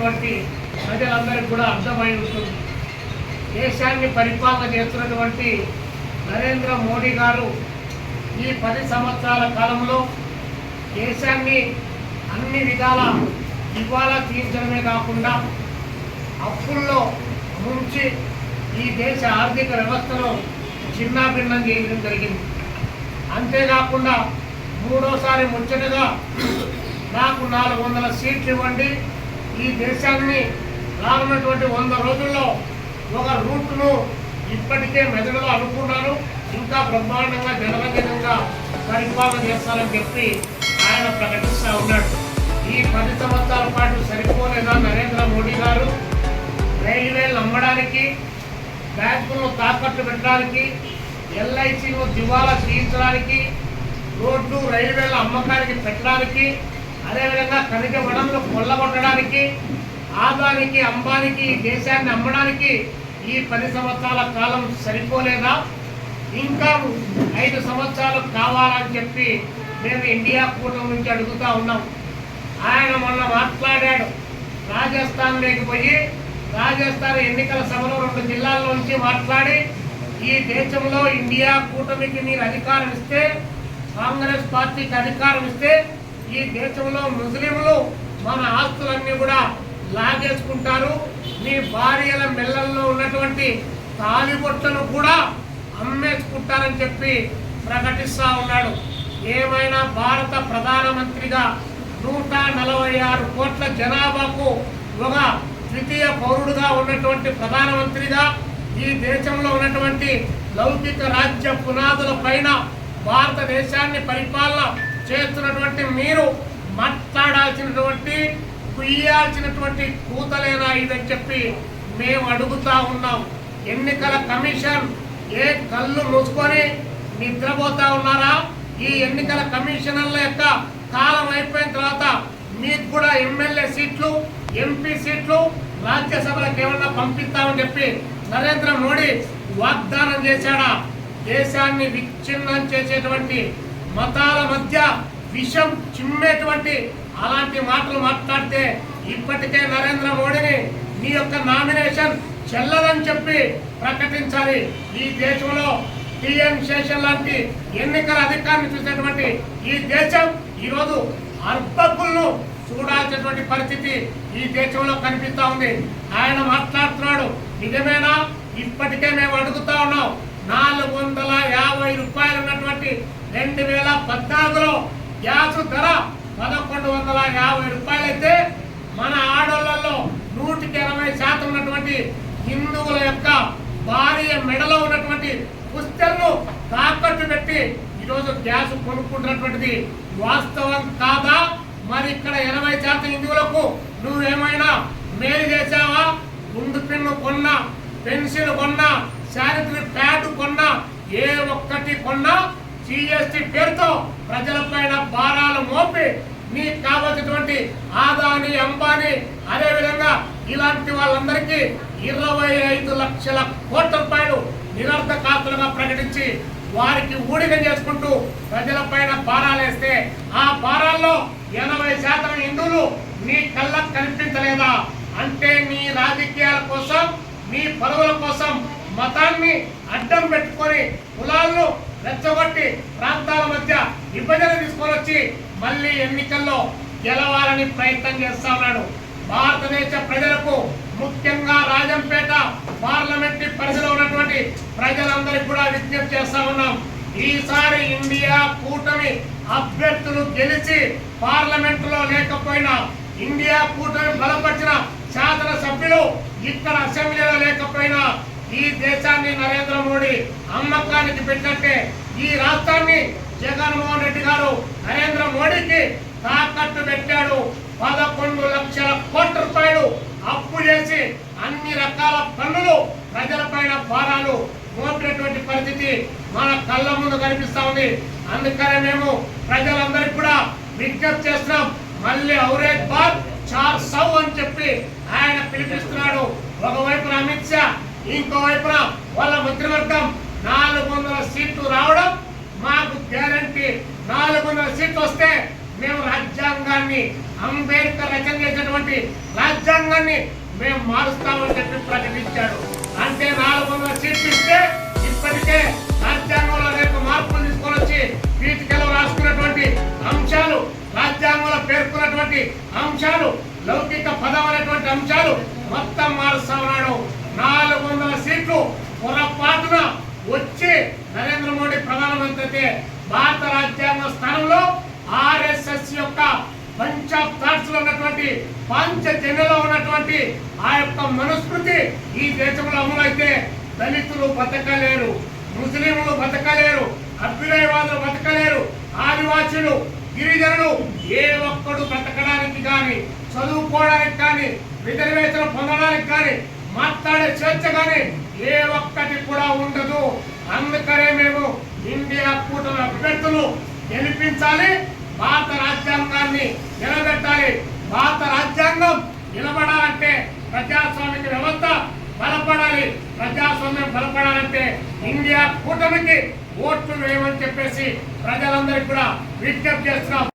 ఉన్నటువంటి ప్రజలందరికీ కూడా అర్థమై ఉంటుంది. దేశాన్ని పరిపాలన చేస్తున్నటువంటి నరేంద్ర మోడీ గారు ఈ 10 సంవత్సరాల కాలంలో దేశాన్ని అన్ని విధాల దివాలా తీర్చడమే కాకుండా అప్పుల్లో ముంచి ఈ దేశ ఆర్థిక వ్యవస్థను చిన్నాభిన్నం చేయడం జరిగింది. అంతేకాకుండా మూడోసారి ముచ్చటగా నాకు 400 సీట్లు ఇవ్వండి, ఈ దేశాన్ని రానున్నటువంటి 100 రోజుల్లో ఒక రూట్ను ఇప్పటికే మెదడులో అనుకున్నాను, ఇంకా బ్రహ్మాండంగా జనరంజనంగా పరిపాలన చేస్తానని చెప్పి ఆయన ప్రకటిస్తూ ఉన్నాడు. ఈ 10 సంవత్సరాల పాటు సరిపోలేదా నరేంద్ర మోడీ గారు? రైల్వేలు అమ్మడానికి, బ్యాంకులను తాకట్టు పెట్టడానికి, ఎల్ఐసిను దివాలా తీయించడానికి, రోడ్లు రైల్వేల అమ్మకానికి పెట్టడానికి, అదేవిధంగా ఖనిజ వనరులు కొల్లగొట్టడానికి, ఆదానికి అంబానికి దేశాన్ని అమ్మడానికి ఈ 10 సంవత్సరాల కాలం సరిపోలేదా? ఇంకా 5 సంవత్సరాలు కావాలని చెప్పి మేము ఇండియా కూటమి నుంచి అడుగుతూ ఉన్నాం. ఆయన మొన్న మాట్లాడాడు, రాజస్థాన్లోకి పోయి రాజస్థాన్ ఎన్నికల సభలో 2 జిల్లాల నుంచి మాట్లాడి, ఈ దేశంలో ఇండియా కూటమికి మీరు అధికారం ఇస్తే, కాంగ్రెస్ పార్టీకి అధికారం ఇస్తే ఈ దేశంలో ముస్లింలు మన ఆస్తులన్నీ కూడా లాగేసుకుంటారు, మీ భార్యల మెల్లల్లో ఉన్నటువంటి తాలిబొట్టను కూడా అమ్మేసుకుంటారని చెప్పి ప్రకటిస్తూ ఉన్నాడు. ఏమైనా భారత ప్రధానమంత్రిగా 146 కోట్ల జనాభాకు ఒక ద్వితీయ పౌరుడుగా ఉన్నటువంటి ప్రధానమంత్రిగా ఈ దేశంలో ఉన్నటువంటి లౌకిక రాజ్య పునాదుల పైన భారతదేశాన్ని పరిపాలన చేస్తున్నటువంటి మీరు మాట్లాడాల్సినటువంటి కుయ్యాల్సినటువంటి కూతలేనా ఇదని చెప్పి మేము అడుగుతా ఉన్నాం. ఎన్నికల కమిషన్ ఏ కళ్ళు మూసుకొని నిద్రపోతా ఉన్నారా? ఈ ఎన్నికల కమిషనర్ల యొక్క కాలం అయిపోయిన తర్వాత మీకు కూడా ఎమ్మెల్యే సీట్లు, ఎంపీ సీట్లు రాజ్యసభలకు ఏమన్నా పంపిస్తామని చెప్పి నరేంద్ర మోడీ వాగ్దానం చేశాడా? దేశాన్ని విచ్ఛిన్నం చేసేటువంటి, మతాల మధ్య విషం చిమ్మేటువంటి అలాంటి మాటలు మాట్లాడితే ఇప్పటికే నరేంద్ర మోడీని నీ యొక్క నామినేషన్ చెల్లదని చెప్పి ప్రకటించాలి. ఈ దేశంలో టిఎన్ శేషన్ లాంటి ఎన్నికల అధికారిని చూసేటువంటి ఈ దేశం ఈరోజు అర్భకులను చూడాల్సినటువంటి పరిస్థితి ఈ దేశంలో కనిపిస్తూ ఉంది. ఆయన మాట్లాడుతున్నాడు, నిజమేనా? ఇప్పటికే మేము అడుగుతా ఉన్నాం. 450 రూపాయలు ఉన్నటువంటి 2014లో గ్యాస్ ధర 1150 రూపాయలు అయితే మన ఆడోళ్లలో 180% ఉన్నటువంటి హిందువుల యొక్క భార్య మెడలో ఉన్నటువంటి పుస్తలను తాకట్టు పెట్టి ఈరోజు గ్యాస్ కొనుక్కుంటున్నటువంటిది వాస్తవం కాదా? మరి ఇక్కడ 80% హిందువులకు నువ్వేమైనా మేలు చేశావా? గుండు పిన్ను కొన్నా, పెన్సిల్ కొన్నా, శానిటరీ ప్యాడ్ కొన్నా, ఏ ఒక్కటి కొన్నా జిఎస్టీ పేరుతో ప్రజలపైన భారాలు మోపి నీకు కావాల్సినటువంటి ఆదాని, అంబానీ, అదేవిధంగా ఇలాంటి వాళ్ళందరికీ 25 లక్షల కోట్ల రూపాయలు నిరర్ధకాస్తులుగా ప్రకటించి వారికి ఊడిగ చేసుకుంటూ ప్రజలపైన భారాలు వేస్తే ఆ భారాల్లో 80% హిందువులు నీ కళ్ళకు కనిపించలేదా? అంటే నీ రాజకీయాల కోసం, నీ పదవుల కోసం మతాన్ని అడ్డం పెట్టుకొని కులాలను రెచ్చగొట్టి ప్రాంతాల మధ్య విభజన తీసుకొని వచ్చి మళ్ళీ ఎన్నికల్లో గెలవాలని ప్రయత్నం చేస్తా ఉన్నాడు. భారతదేశ ప్రజలకు, ముఖ్యంగా రాజంపేట పార్లమెంటరీ పరిధిలో ఉన్నటువంటి ప్రజలందరికీ కూడా విజ్ఞప్తి చేస్తా ఉన్నాం. ఈసారి ఇండియా కూటమి అభ్యర్థులు గెలిచి పార్లమెంటులో లేకపోయినా, ఇండియా కూటమి బలపరిచిన శాసన సభ్యులు ఇక్కడ అసెంబ్లీలో లేకపోయినా ఈ దేశాన్ని నరేంద్ర మోడీ అమ్మకానికి పెట్టినట్టే ఈ రాష్ట్రాన్ని జగన్మోహన్ రెడ్డి గారు నరేంద్ర మోడీకి తాకట్టు పెట్టాడు. 11 లక్షల కోట్ల రూపాయలు అప్పు చేసి అన్ని రకాల పన్నులు ప్రజలపైన భారాలు మోపినటువంటి పరిస్థితి మన కళ్ళ ముందు కనిపిస్తా ఉంది. అందుకనే మేము ప్రజలందరికీ కూడా విజ్ఞప్తి చేస్తున్నాం. మళ్ళీ ఔరేక్ బార్ 400 అని చెప్పి ఆయన పిలిపిస్తున్నాడు. ఒకవైపున అమిత్ షా, ఇంకోవైపున వాళ్ళ మంత్రివర్గం 400 సీట్లు రావడం మాకు గ్యారంటీ. 400 సీట్లు వస్తే మేము రాజ్యాంగాన్ని రాజ్యాంగాన్ని అంబేద్కర్ రచన చేసినటువంటి రాజ్యాంగాన్ని మేము మారుస్తామని చెప్పి ప్రకటించాడు. అంటే 400 సీట్లు ఇస్తే ఇప్పటికే రాజ్యాంగంలో అనేక మార్పులు తీసుకొని వచ్చి పీఠికలో రాసుకున్నటువంటి అంశాలు, రాజ్యాంగంలో పేర్కొన్నటువంటి అంశాలు, లౌకిక పదం అనేటువంటి అంశాలు మొత్తం మారుస్తా ఉన్నాడు. 400 సీట్లు పొరపాటున వచ్చి నరేంద్ర మోడీ ప్రధానమంత్రి అయితే భారత రాజ్యాంగ స్థానంలో ఆర్ఎస్ఎస్ యొక్క పంచ్ ఆఫ్ థాట్స్ లో ఉన్నటువంటి పంచజన్యలో ఉన్నటువంటి ఆ యొక్క మనుస్మృతి ఈ దేశంలో అమలైతే దళితులు బతకలేరు, ముస్లింలు బతకలేరు, అభ్యుదయవాదులు బతకలేరు, ఆదివాసీలు, గిరిజనులు ఏ ఒక్కడు బ్రతకడానికి కానీ, చదువుకోవడానికి కానీ, రిజర్వేషన్ పొందడానికి కానీ, మాట్లాడే స్వేచ్ఛ కానీ ఏ ఒక్కటి కూడా ఉండదు. అందుకనే మేము ఇండియా కూటమి అభ్యర్థులు గెలిపించాలి, భారత రాజ్యాంగాన్ని నిలబెట్టాలి. భారత రాజ్యాంగం నిలబడాలంటే ప్రజాస్వామిక వ్యవస్థ బలపడాలి. ప్రజాస్వామ్యం బలపడాలంటే ఇండియా కూటమికి ఓట్లు వేయమని చెప్పేసి ప్రజలందరికీ కూడా విజ్ఞప్తి చేస్తున్నాం.